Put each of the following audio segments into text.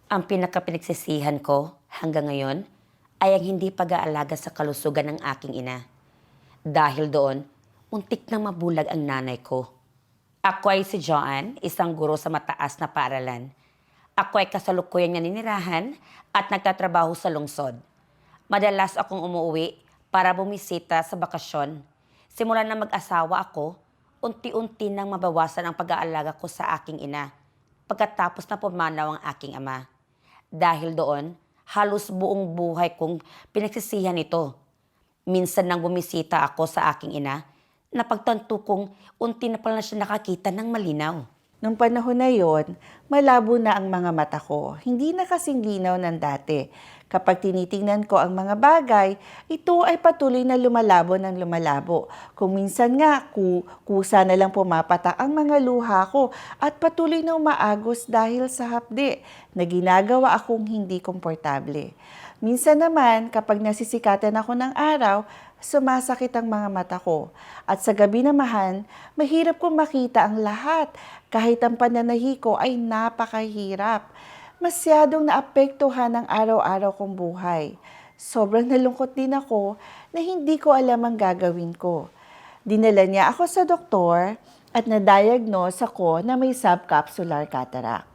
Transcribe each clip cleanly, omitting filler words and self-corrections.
Ang pinakapinagsisihan ko hanggang ngayon ay ang hindi pag-aalaga sa kalusugan ng aking ina. Dahil doon, muntik nang mabulag ang nanay ko. Ako ay si Joanne, isang guro sa mataas na paaralan. Ako ay kasalukuyang naninirahan at nagtatrabaho sa lungsod. Madalas akong umuwi para bumisita sa bakasyon. Simula na mag-asawa ako, unti-unti nang mabawasan ang pag-aalaga ko sa aking ina pagkatapos na pumanaw ang aking ama. Dahil doon, halos buong buhay kong pinagsisihan ito. Minsan nang bumisita ako sa aking ina, napagtanto kong unti na pala siya nakakita ng malinaw. Nung panahon na yon, malabo na ang mga mata ko. Hindi na kasing linaw ng dati. Kapag tinitingnan ko ang mga bagay, ito ay patuloy na lumalabo ng lumalabo. Kung minsan nga, kusa na lang pumapatak ang mga luha ko at patuloy na umaagos dahil sa hapde na ginagawa akong hindi komportable. Minsan naman, kapag nasisikatan ako ng araw, sumasakit ang mga mata ko. At sa gabi naman, mahirap kong makita ang lahat kahit ang pananahi ko ay napakahirap. Masyadong naapektuhan ang araw-araw kong buhay. Sobrang nalungkot din ako na hindi ko alam ang gagawin ko. Dinala niya ako sa doktor at na-diagnose ako na may subcapsular cataract.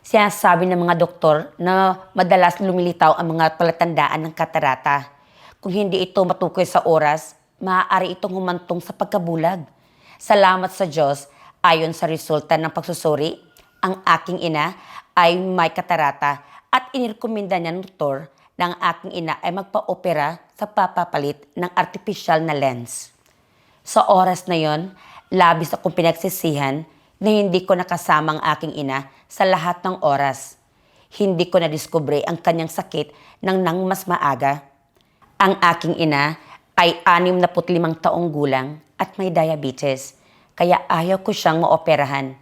Sinasabi ng mga doktor na madalas lumilitaw ang mga palatandaan ng katarata. Kung hindi ito matukoy sa oras, maaari itong humantong sa pagkabulag. Salamat sa Diyos, ayon sa resulta ng pagsusuri, ang aking ina ay may katarata at inirekomenda niya ng doktor na ang aking ina ay magpa-opera sa papapalit ng artificial na lens. Sa oras na yon, labis akong pinagsisihan na hindi ko nakasama ang aking ina sa lahat ng oras. Hindi ko nadiskubre ang kanyang sakit nang mas maaga. Ang aking ina ay 65 taong gulang at may diabetes, kaya ayaw ko siyang maoperahan.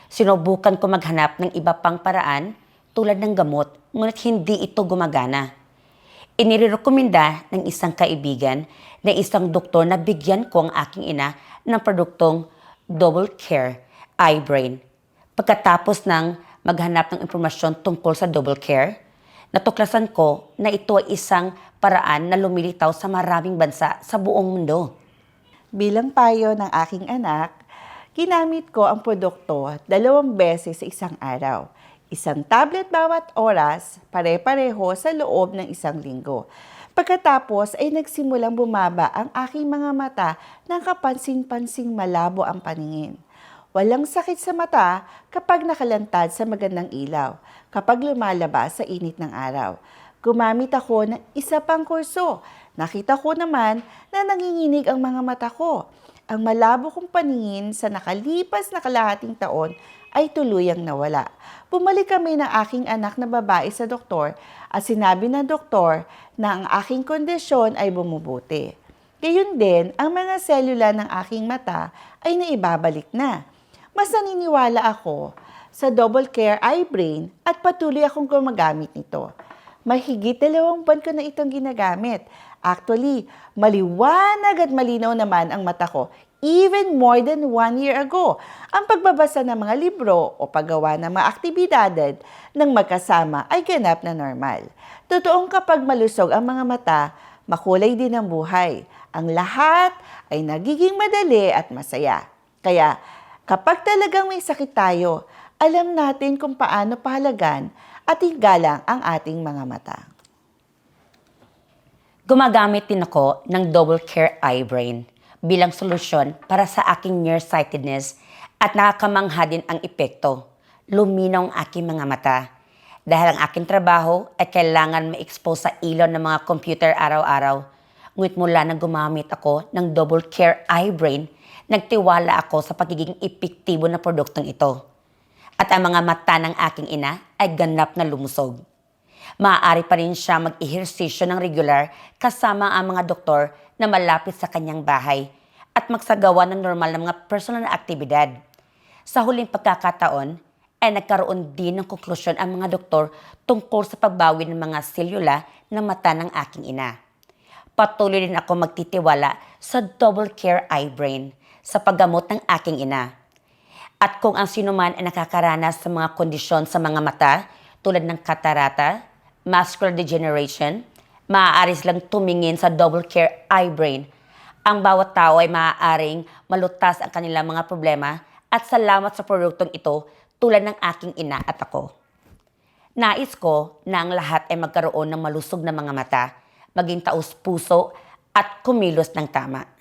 Sinubukan ko maghanap ng iba pang paraan tulad ng gamot, ngunit hindi ito gumagana. Inirekomenda ng isang kaibigan na isang doktor na bigyan ko ang aking ina ng produktong Double Care Eye Brain. Pagkatapos ng maghanap ng impormasyon tungkol sa Double Care, natuklasan ko na ito ay isang paraan na lumilitaw sa maraming bansa sa buong mundo. Bilang payo ng aking anak, ginamit ko ang produkto 2 beses sa isang araw. Isang tablet bawat oras, pare-pareho sa loob ng 1 linggo. Pagkatapos ay nagsimulang bumaba ang aking mga mata nang kapansin-pansing malabo ang paningin. Walang sakit sa mata kapag nakalantad sa magandang ilaw, kapag lumalabas sa init ng araw. Gumamit ako ng isa pang kurso. Nakita ko naman na nanginginig ang mga mata ko. Ang malabo kong paningin sa nakalipas na kalahating taon ay tuluyang nawala. Bumalik kami ng aking anak na babae sa doktor at sinabi ng doktor na ang aking kondisyon ay bumubuti. Gayun din, ang mga selula ng aking mata ay naibabalik na. Mas naniniwala ako sa Double Care Eye Brain at patuloy akong gumagamit nito. Mahigit 2 buwan ko na itong ginagamit. Actually, maliwanag at malinaw naman ang mata ko even more than 1 year ago. Ang pagbabasa ng mga libro o paggawa ng mga aktibidad ng magkasama ay ganap na normal. Totoong kapag malusog ang mga mata, makulay din ang buhay. Ang lahat ay nagiging madali at masaya. Kaya, kapag talagang may sakit tayo, alam natin kung paano pahalagan at igalang ang ating mga mata. Gumagamit din ako ng Double Care Eye Brain bilang solusyon para sa aking nearsightedness at nakakamangha din ang epekto. Luminaw ang aking mga mata. Dahil ang aking trabaho ay kailangan ma-expose sa ilaw ng mga computer araw-araw. Ngunit mula nang gumamit ako ng Double Care Eye Brain, nagtiwala ako sa pagiging epektibo ng produktong ito. At ang mga mata ng aking ina ay ganap na lumusog. Maaari pa rin siya mag-ehersisyo ng regular kasama ang mga doktor na malapit sa kanyang bahay at magsagawa ng normal na mga personal na aktibidad. Sa huling pagkakataon, ay nagkaroon din ng konklusyon ang mga doktor tungkol sa pagbawi ng mga selula ng mata ng aking ina. Patuloy din ako magtitiwala sa Double Care Eye Brain sa paggamot ng aking ina. At kung ang sino man ay nakakaranas sa mga kondisyon sa mga mata tulad ng katarata, macular degeneration, maaari silang tumingin sa Double Care Eye Brain. Ang bawat tao ay maaaring malutas ang kanilang mga problema at salamat sa produktong ito tulad ng aking ina at ako. Nais ko na ang lahat ay magkaroon ng malusog na mga mata, maging taos puso at kumilos ng tama.